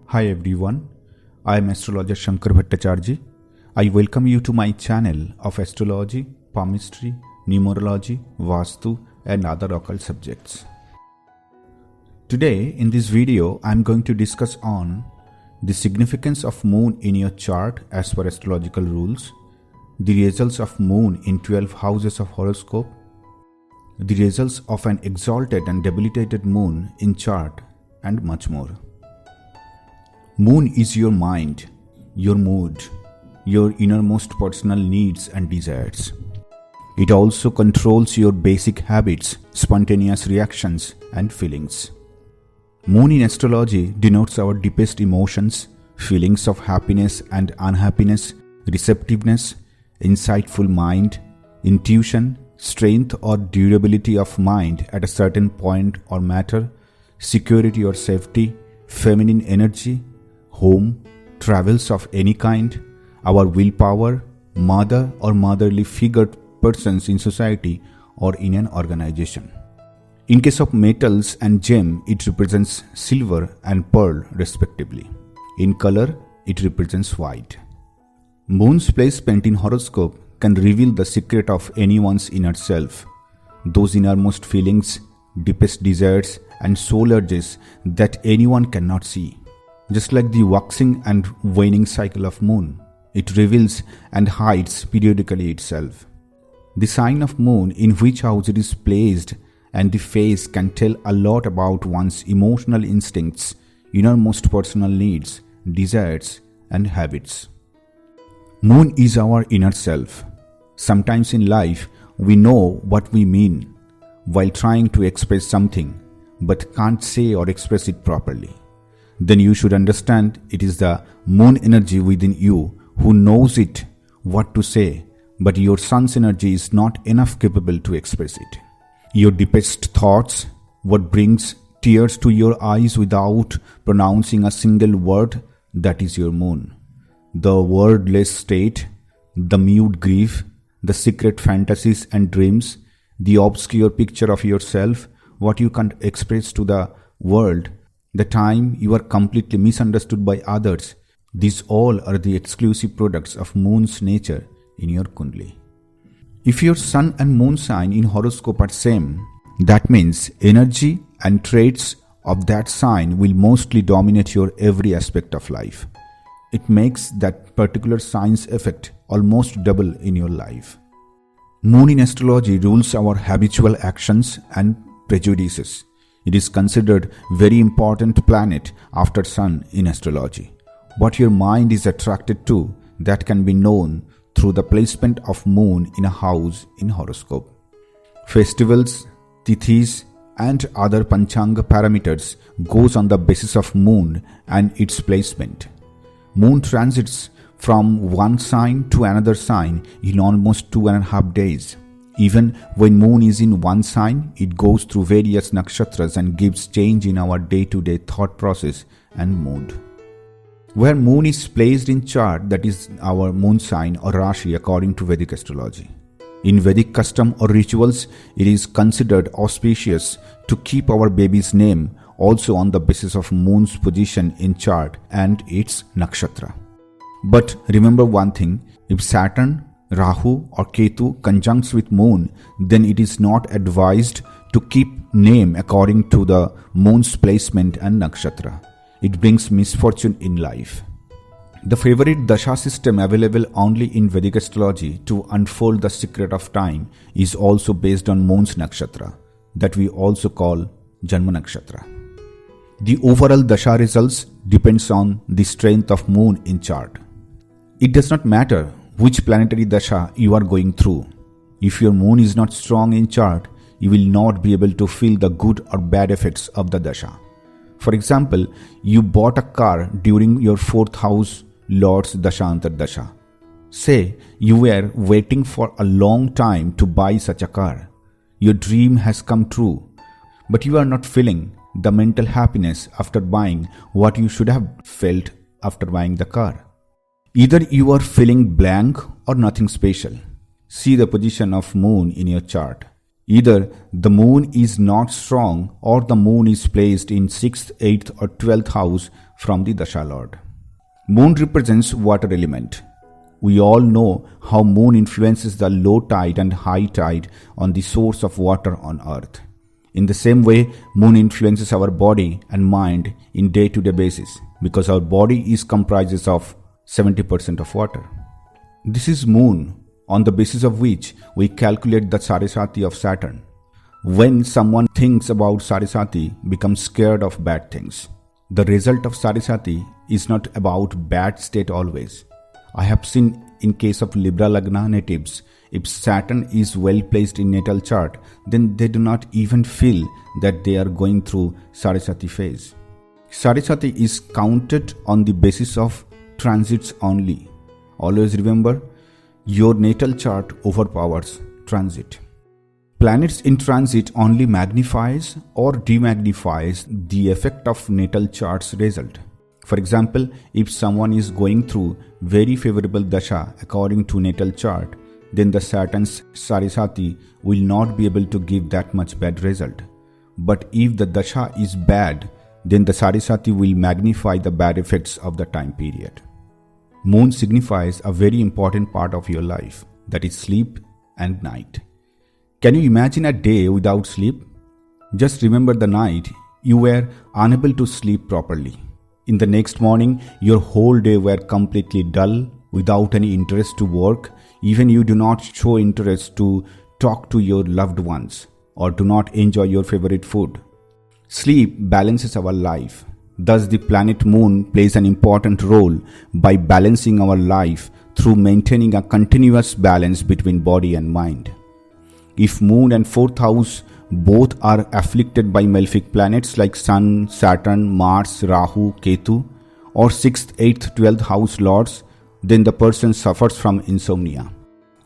Hi everyone, I am Astrologer Shankar Bhattacharjee. I welcome you to my channel of astrology, palmistry, numerology, vastu and other occult subjects. Today in this video I am going to discuss on the significance of moon in your chart as per astrological rules, the results of moon in 12 houses of horoscope, the results of an exalted and debilitated moon in chart and much more. Moon is your mind, your mood, your innermost personal needs and desires. It also controls your basic habits, spontaneous reactions and feelings. Moon in astrology denotes our deepest emotions, feelings of happiness and unhappiness, receptiveness, insightful mind, intuition, strength or durability of mind at a certain point or matter, security or safety, feminine energy, home, travels of any kind, our willpower, mother or motherly figured persons in society or in an organization. In case of metals and gem, it represents silver and pearl respectively. In color, it represents white. Moon's placement in horoscope can reveal the secret of anyone's inner self, those innermost feelings, deepest desires and soul urges that anyone cannot see. Just like the waxing and waning cycle of moon, it reveals and hides periodically itself. The sign of moon in which house it is placed and the phase can tell a lot about one's emotional instincts, innermost personal needs, desires and habits. Moon is our inner self. Sometimes in life, we know what we mean while trying to express something but can't say or express it properly. Then you should understand it is the moon energy within you who knows it what to say, but your sun's energy is not enough capable to express it. Your deepest thoughts, what brings tears to your eyes without pronouncing a single word, that is your moon. The wordless state, the mute grief, the secret fantasies and dreams, the obscure picture of yourself, what you can't express to the world, the time you are completely misunderstood by others, these all are the exclusive products of moon's nature in your kundli. If your sun and moon sign in horoscope are same, that means energy and traits of that sign will mostly dominate your every aspect of life. It makes that particular sign's effect almost double in your life. Moon in astrology rules our habitual actions and prejudices. It is considered very important planet after sun in astrology. What your mind is attracted to, that can be known through the placement of moon in a house in horoscope. Festivals, tithis and other panchanga parameters goes on the basis of moon and its placement. Moon transits from one sign to another sign in almost 2.5 days. Even when moon is in one sign, it goes through various nakshatras and gives change in our day-to-day thought process and mood. Where moon is placed in chart, that is our moon sign or rashi according to Vedic astrology. In Vedic custom or rituals, it is considered auspicious to keep our baby's name also on the basis of moon's position in chart and its nakshatra. But remember one thing, if Saturn, Rahu or Ketu conjuncts with moon, then it is not advised to keep name according to the moon's placement and nakshatra. It brings misfortune in life. The favorite dasha system available only in Vedic astrology to unfold the secret of time is also based on moon's nakshatra, that we also call Janma nakshatra. The overall dasha results depends on the strength of moon in chart. It does not matter which planetary dasha you are going through. If your moon is not strong in chart, you will not be able to feel the good or bad effects of the dasha. For example, you bought a car during your 4th house Lord's dasha antardasha. Say you were waiting for a long time to buy such a car. Your dream has come true, but you are not feeling the mental happiness after buying what you should have felt after buying the car. Either you are feeling blank or nothing special. See the position of moon in your chart. Either the moon is not strong or the moon is placed in 6th, 8th or 12th house from the Dasha Lord. Moon represents water element. We all know how moon influences the low tide and high tide on the source of water on earth. In the same way, moon influences our body and mind in day-to-day basis because our body is comprises of 70% of water. This is moon on the basis of which we calculate the Sarasati of Saturn. When someone thinks about Sarasati, becomes scared of bad things. The result of Sarasati is not about bad state always. I have seen in case of Libra Lagna natives, if Saturn is well placed in natal chart, then they do not even feel that they are going through Sarasati phase. Sarasati is counted on the basis of transits only. Always remember, your natal chart overpowers transit. Planets in transit only magnifies or demagnifies the effect of natal chart's result. For example, if someone is going through very favorable dasha according to natal chart, then the Saturn's Sarasati will not be able to give that much bad result. But if the dasha is bad, then the Sarasati will magnify the bad effects of the time period. Moon signifies a very important part of your life, that is sleep and night. Can you imagine a day without sleep? Just remember the night you were unable to sleep properly. In the next morning, your whole day were completely dull, without any interest to work. Even you do not show interest to talk to your loved ones or do not enjoy your favorite food. Sleep balances our life. Thus, the planet Moon plays an important role by balancing our life through maintaining a continuous balance between body and mind. If Moon and 4th house both are afflicted by malefic planets like Sun, Saturn, Mars, Rahu, Ketu, or 6th, 8th, 12th house lords, then the person suffers from insomnia.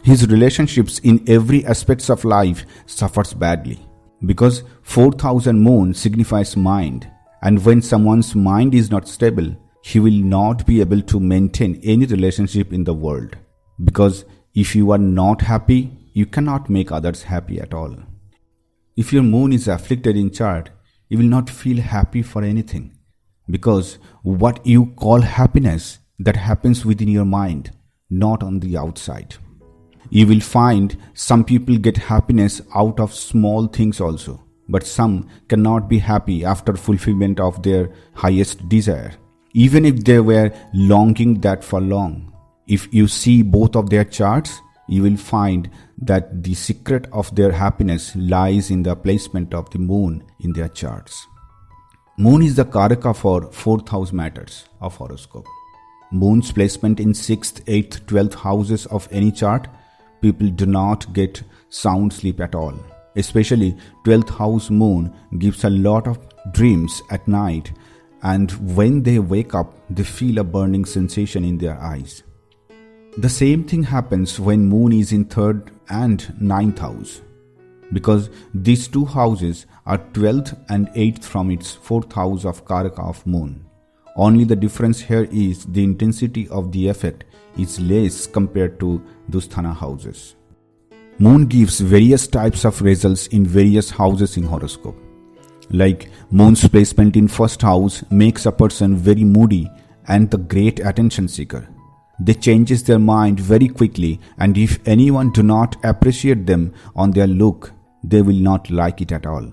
His relationships in every aspects of life suffers badly because 4th house and Moon signifies mind. And when someone's mind is not stable, he will not be able to maintain any relationship in the world. Because if you are not happy, you cannot make others happy at all. If your moon is afflicted in chart, you will not feel happy for anything. Because what you call happiness, that happens within your mind, not on the outside. You will find some people get happiness out of small things also. But some cannot be happy after fulfillment of their highest desire, even if they were longing that for long. If you see both of their charts, you will find that the secret of their happiness lies in the placement of the moon in their charts. Moon is the Karaka for 4th house matters of horoscope. Moon's placement in 6th, 8th, 12th houses of any chart, people do not get sound sleep at all. Especially 12th house moon gives a lot of dreams at night, and when they wake up, they feel a burning sensation in their eyes. The same thing happens when moon is in 3rd and 9th house, because these two houses are 12th and 8th from its 4th house of Karaka of moon. Only the difference here is the intensity of the effect is less compared to Dusthana houses. Moon gives various types of results in various houses in horoscope. Like moon's placement in 1st house makes a person very moody and the great attention seeker. They changes their mind very quickly, and if anyone do not appreciate them on their look, they will not like it at all.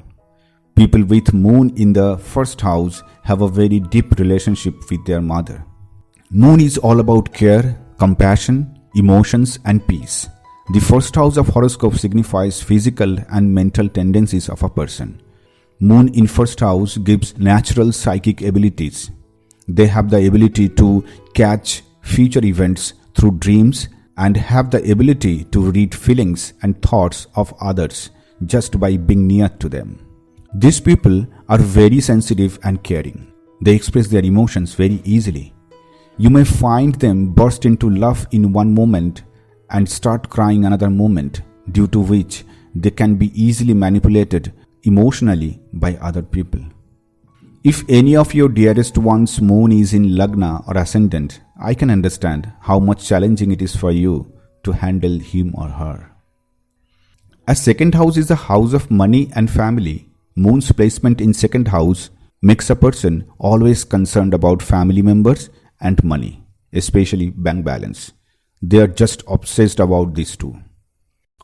People with moon in the 1st house have a very deep relationship with their mother. Moon is all about care, compassion, emotions and peace. The 1st house of horoscope signifies physical and mental tendencies of a person. Moon in 1st house gives natural psychic abilities. They have the ability to catch future events through dreams and have the ability to read feelings and thoughts of others just by being near to them. These people are very sensitive and caring. They express their emotions very easily. You may find them burst into love in one moment and start crying another moment, due to which they can be easily manipulated emotionally by other people. If any of your dearest one's moon is in Lagna or ascendant, I can understand how much challenging it is for you to handle him or her. As second house is the house of money and family, Moon's placement in second house makes a person always concerned about family members and money, especially bank balance. They are just obsessed about these two.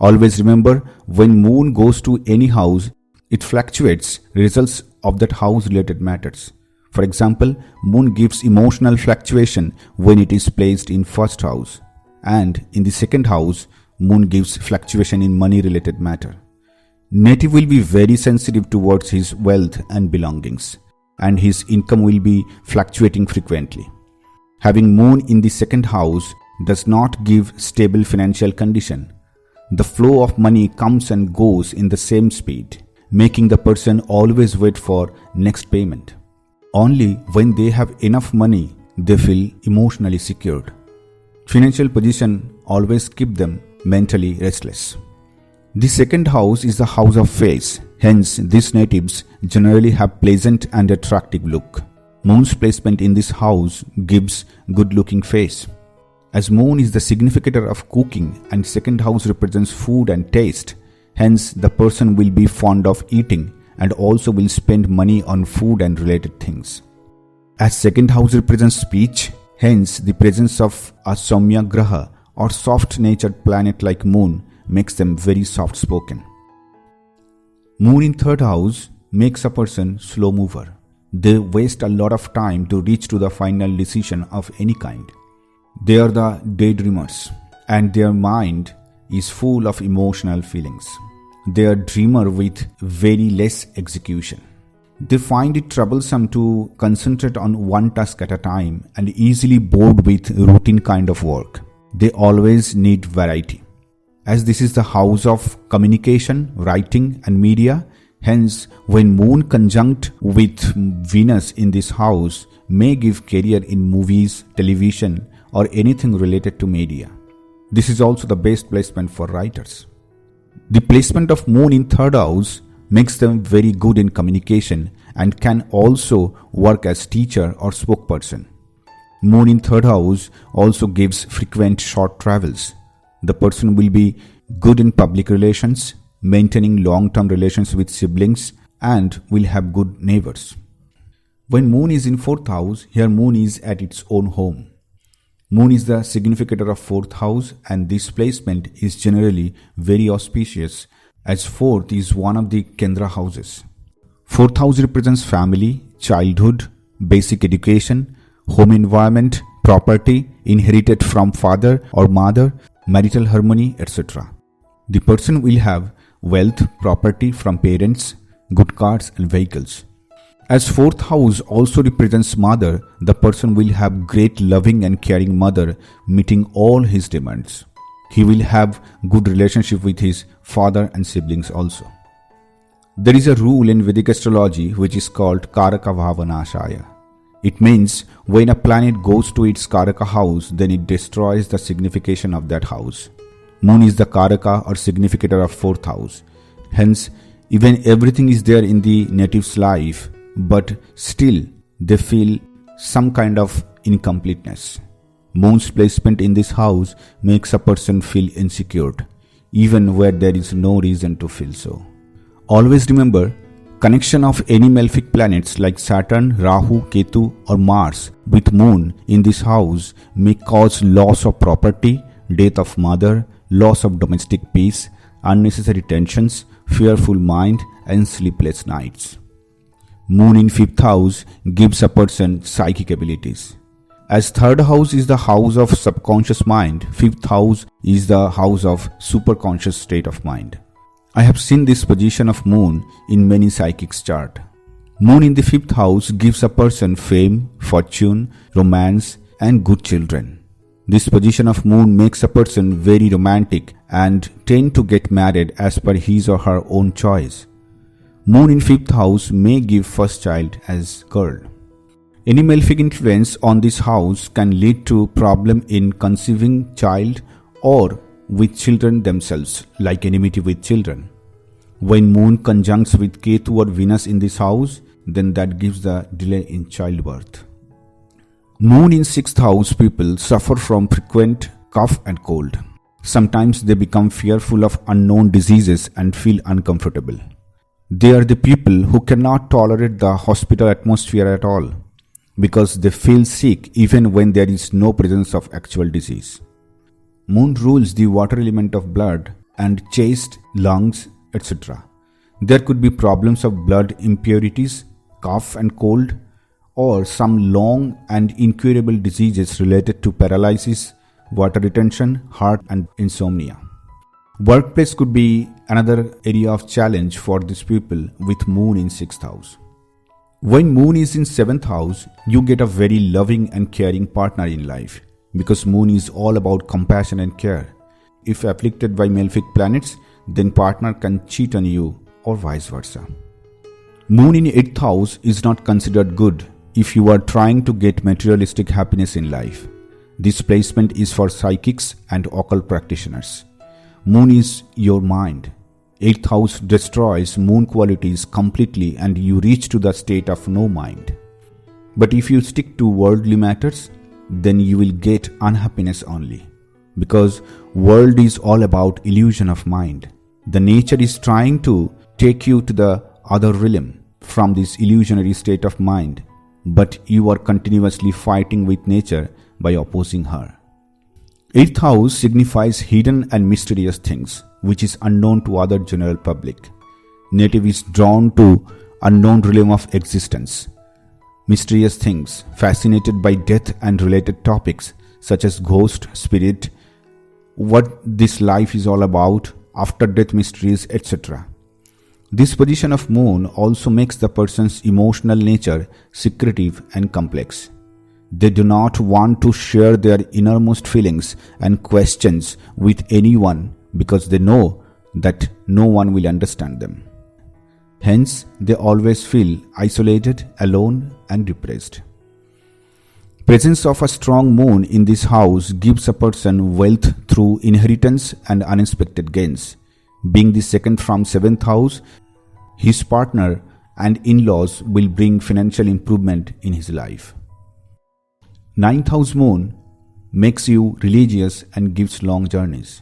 Always remember, when Moon goes to any house, it fluctuates results of that house related matters. For example, Moon gives emotional fluctuation when it is placed in first house, and in the second house, Moon gives fluctuation in money related matter. Native will be very sensitive towards his wealth and belongings, and his income will be fluctuating frequently. Having Moon in the second house does not give stable financial condition. The flow of money comes and goes in the same speed, making the person always wait for next payment. Only when they have enough money, they feel emotionally secured. Financial position always keep them mentally restless. The second house is the house of face. Hence, these natives generally have pleasant and attractive look. Moon's placement in this house gives good-looking face. As Moon is the significator of cooking and second house represents food and taste, hence the person will be fond of eating and also will spend money on food and related things. As second house represents speech, hence the presence of a Saumya Graha or soft-natured planet like Moon makes them very soft-spoken. Moon in third house makes a person slow mover. They waste a lot of time to reach to the final decision of any kind. They are the daydreamers, and their mind is full of emotional feelings. They are dreamer with very less execution. They find it troublesome to concentrate on one task at a time and easily bored with routine kind of work. They always need variety. As this is the house of communication, writing and media, hence when Moon conjunct with Venus in this house may give career in movies, television or anything related to media. This is also the best placement for writers. The placement of Moon in third house makes them very good in communication and can also work as teacher or spokesperson. Moon in third house also gives frequent short travels. The person will be good in public relations, maintaining long-term relations with siblings, and will have good neighbors. When Moon is in fourth house, here Moon is at its own home. Moon is the significator of fourth house, and this placement is generally very auspicious as fourth is one of the Kendra houses. Fourth house represents family, childhood, basic education, home environment, property inherited from father or mother, marital harmony, etc. The person will have wealth, property from parents, good cars and vehicles. As fourth house also represents mother, the person will have great loving and caring mother meeting all his demands. He will have good relationship with his father and siblings also. There is a rule in Vedic astrology which is called Karaka Bhavanashaya. It means when a planet goes to its Karaka house, then it destroys the signification of that house. Moon is the Karaka or significator of fourth house. Hence, even everything is there in the native's life, but still they feel some kind of incompleteness. Moon's placement in this house makes a person feel insecure, even where there is no reason to feel so. Always remember, connection of any malefic planets like Saturn, Rahu, Ketu or Mars with Moon in this house may cause loss of property, death of mother, loss of domestic peace, unnecessary tensions, fearful mind and sleepless nights. Moon in fifth house gives a person psychic abilities. As third house is the house of subconscious mind, fifth house is the house of superconscious state of mind. I have seen this position of Moon in many psychics' chart. Moon in the fifth house gives a person fame, fortune, romance and good children. This position of Moon makes a person very romantic and tend to get married as per his or her own choice. Moon in fifth house may give first child as girl. Any malefic influence on this house can lead to problem in conceiving child or with children themselves, like enmity with children. When Moon conjuncts with Ketu or Venus in this house, then that gives the delay in childbirth. Moon in sixth house people suffer from frequent cough and cold. Sometimes they become fearful of unknown diseases and feel uncomfortable. They are the people who cannot tolerate the hospital atmosphere at all because they feel sick even when there is no presence of actual disease. Moon rules the water element of blood and chest, lungs, etc. There could be problems of blood impurities, cough and cold, or some long and incurable diseases related to paralysis, water retention, heart and insomnia. Workplace could be another area of challenge for these people with Moon in 6th house. When Moon is in 7th house, you get a very loving and caring partner in life because Moon is all about compassion and care. If afflicted by malefic planets, then partner can cheat on you or vice versa. Moon in 8th house is not considered good if you are trying to get materialistic happiness in life. This placement is for psychics and occult practitioners. Moon is your mind. 8th house destroys moon qualities completely and you reach to the state of no mind. But if you stick to worldly matters, then you will get unhappiness only. Because world is all about illusion of mind. The nature is trying to take you to the other realm from this illusionary state of mind, but you are continuously fighting with nature by opposing her. 8th house signifies hidden and mysterious things, which is unknown to other general public. Native is drawn to unknown realm of existence. Mysterious things, fascinated by death and related topics such as ghost, spirit, what this life is all about, after death mysteries, etc. This position of Moon also makes the person's emotional nature secretive and complex. They do not want to share their innermost feelings and questions with anyone because they know that no one will understand them. Hence, they always feel isolated, alone, and depressed. Presence of a strong Moon in this house gives a person wealth through inheritance and unexpected gains. Being the second from 7th house, his partner and in-laws will bring financial improvement in his life. 9th house Moon makes you religious and gives long journeys.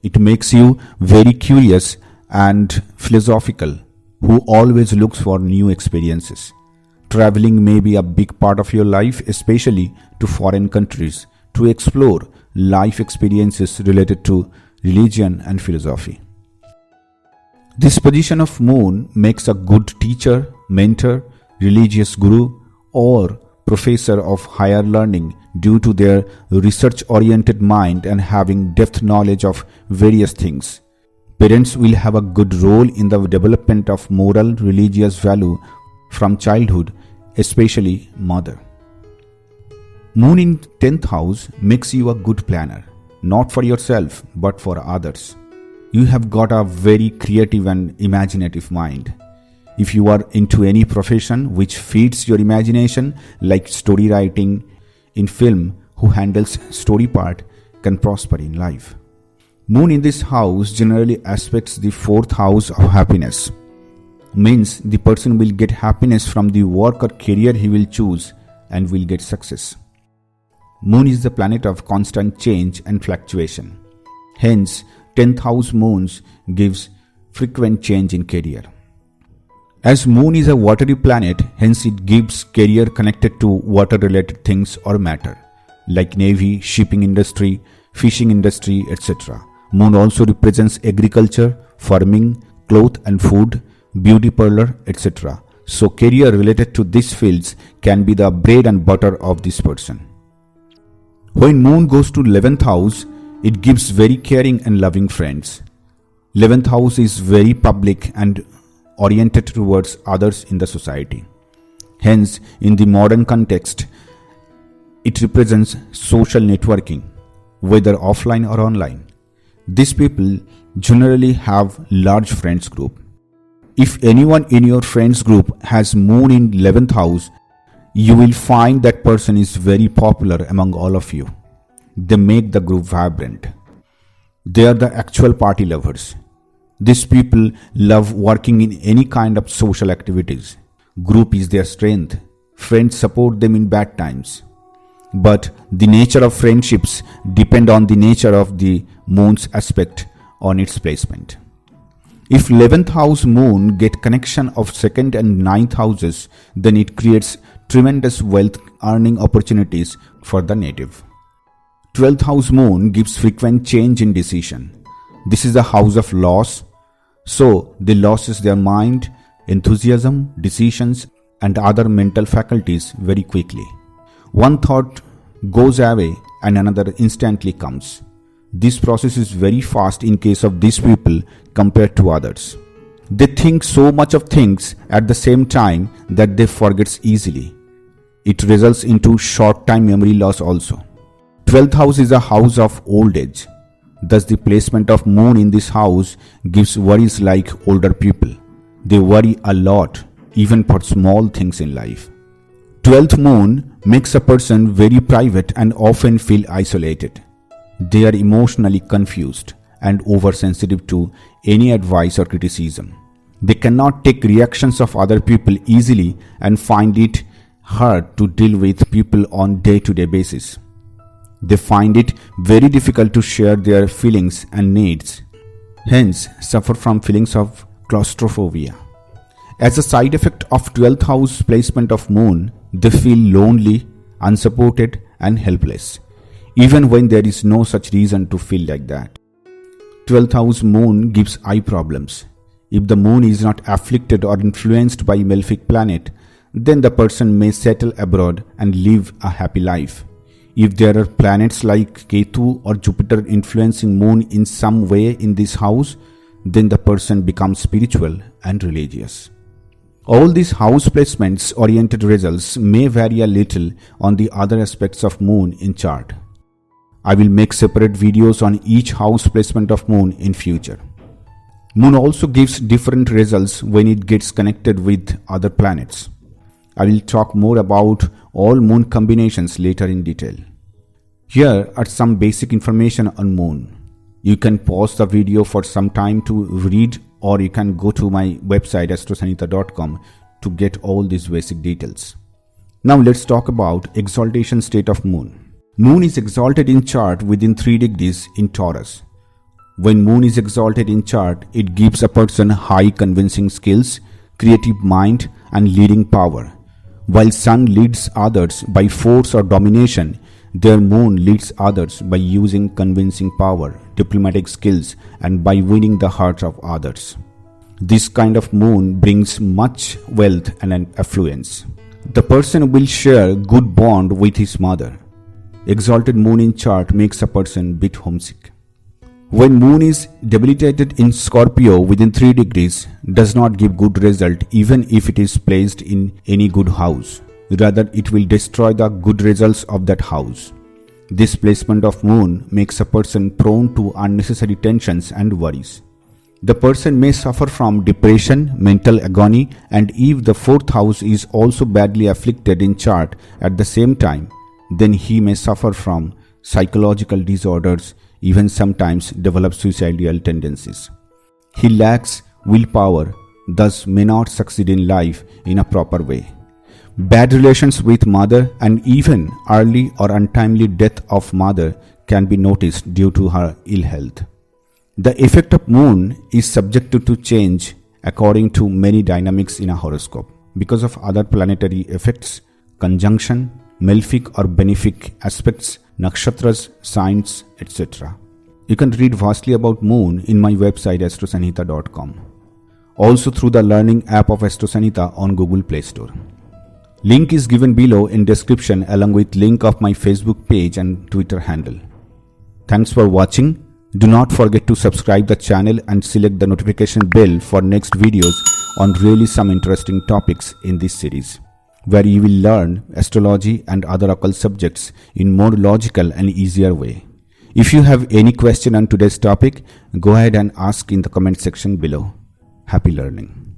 It makes you very curious and philosophical, who always looks for new experiences. Traveling may be a big part of your life, especially to foreign countries, to explore life experiences related to religion and philosophy. This position of Moon makes a good teacher, mentor, religious guru, or professor of higher learning due to their research-oriented mind and having depth knowledge of various things. Parents will have a good role in the development of moral, religious value from childhood, especially mother. Moon in 10th house makes you a good planner, not for yourself but for others. You have got a very creative and imaginative mind. If you are into any profession which feeds your imagination, like story writing in film, who handles story part can prosper in life. Moon in this house generally aspects the 4th house of happiness. Means the person will get happiness from the work or career he will choose and will get success. Moon is the planet of constant change and fluctuation. Hence, 10th house moons gives frequent change in career. As Moon is a watery planet, hence it gives career connected to water-related things or matter, like navy, shipping industry, fishing industry, etc. Moon also represents agriculture, farming, cloth and food, beauty parlor, etc. So career related to these fields can be the bread and butter of this person. When Moon goes to 11th house, it gives very caring and loving friends. 11th house is very public and oriented towards others in the society. Hence, in the modern context, it represents social networking, whether offline or online. These people generally have large friends group. If anyone in your friends group has Moon in 11th house, you will find that person is very popular among all of you. They make the group vibrant. They are the actual party lovers. These people love working in any kind of social activities. Group is their strength. Friends support them in bad times. But the nature of friendships depend on the nature of the moon's aspect on its placement. If 11th house moon get connection of 2nd and 9th houses, then it creates tremendous wealth earning opportunities for the native. 12th house moon gives frequent change in decision. This is the house of loss, so they loses their mind, enthusiasm, decisions and other mental faculties very quickly. One thought goes away and another instantly comes. This process is very fast in case of these people compared to others. They think so much of things at the same time that they forget easily. It results into short-time memory loss also. 12th house is a house of old age. Thus the placement of moon in this house gives worries like older people. They worry a lot, even for small things in life. 12th moon makes a person very private and often feel isolated. They are emotionally confused and oversensitive to any advice or criticism. They cannot take reactions of other people easily and find it hard to deal with people on day-to-day basis. They find it very difficult to share their feelings and needs, hence suffer from feelings of claustrophobia. As a side effect of 12th house placement of moon, they feel lonely, unsupported and helpless, even when there is no such reason to feel like that. 12th house moon gives eye problems. If the moon is not afflicted or influenced by malefic planet, then the person may settle abroad and live a happy life. If there are planets like Ketu or Jupiter influencing moon in some way in this house, then the person becomes spiritual and religious. All these house placements oriented results may vary a little on the other aspects of moon in chart. I will make separate videos on each house placement of moon in future. Moon also gives different results when it gets connected with other planets. I will talk more about all moon combinations later in detail. Here are some basic information on moon. You can pause the video for some time to read, or you can go to my website AstroSanhita.com to get all these basic details. Now let's talk about exaltation state of moon. Moon is exalted in chart within 3 degrees in Taurus. When moon is exalted in chart, it gives a person high convincing skills, creative mind and leading power. While sun leads others by force or domination, their moon leads others by using convincing power, diplomatic skills and by winning the hearts of others. This kind of moon brings much wealth and an affluence. The person will share good bond with his mother. Exalted moon in chart makes a person bit homesick. When moon is debilitated in Scorpio within 3 degrees, does not give good result even if it is placed in any good house. Rather, it will destroy the good results of that house. This placement of moon makes a person prone to unnecessary tensions and worries. The person may suffer from depression, mental agony, and if the 4th house is also badly afflicted in chart at the same time, then he may suffer from psychological disorders, even sometimes develop suicidal tendencies. He lacks willpower, thus may not succeed in life in a proper way. Bad relations with mother and even early or untimely death of mother can be noticed due to her ill health. The effect of moon is subject to change according to many dynamics in a horoscope because of other planetary effects, conjunction, malefic or benefic aspects, nakshatras, signs, etc. You can read vastly about moon in my website AstroSanhita.com. Also through the learning app of AstroSanhita on Google Play Store. Link is given below in description along with link of my Facebook page and Twitter handle. Thanks for watching. Do not forget to subscribe the channel and select the notification bell for next videos on really some interesting topics in this series, where you will learn astrology and other occult subjects in more logical and easier way. If you have any question on today's topic, go ahead and ask in the comment section below. Happy learning.